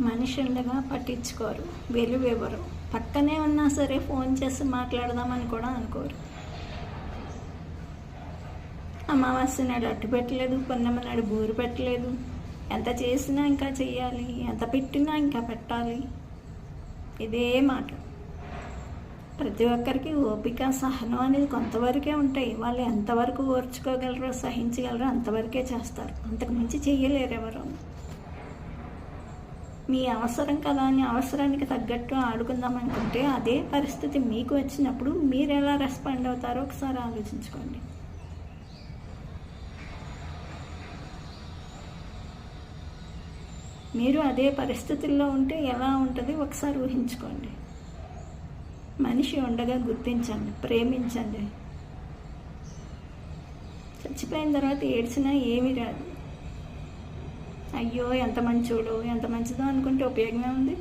మనిషి ఉండగా పట్టించుకోరు, విలువివ్వరు. పక్కనే ఉన్నా సరే ఫోన్ చేసి మాట్లాడదామని కూడా అనుకోరు. అమావాస్య నాడు అట్టు పెట్టలేదు, పున్నమ నాడు బూరు పెట్టలేదు. ఎంత చేసినా ఇంకా చెయ్యాలి, ఎంత పెట్టినా ఇంకా పెట్టాలి. ఇదే మాట. ప్రతి ఒక్కరికి ఓపిక, సహనం అనేది కొంతవరకే ఉంటాయి. వాళ్ళు ఎంతవరకు ఓర్చుకోగలరో, సహించగలరో అంతవరకే చేస్తారు. అంతకు మించి చెయ్యలేరు ఎవరు. మీ అవసరం కదా అని అవసరానికి తగ్గట్టు ఆడుకుందాం అనుకుంటే అదే పరిస్థితి మీకు వచ్చినప్పుడు మీరు ఎలా రెస్పాండ్ అవుతారో ఒకసారి ఆలోచించుకోండి. మీరు అదే పరిస్థితుల్లో ఉంటే ఎలా ఉంటుంది ఒకసారి ఊహించుకోండి. మనిషి ఉండగా గుర్తించండి, ప్రేమించండి. చచ్చిపోయిన తర్వాత ఏడ్చినా ఏమీ రాదు. అయ్యో ఎంత మంచోడు, ఎంత మంచిదో అనుకుంటే ఉపయోగమే ఉంది.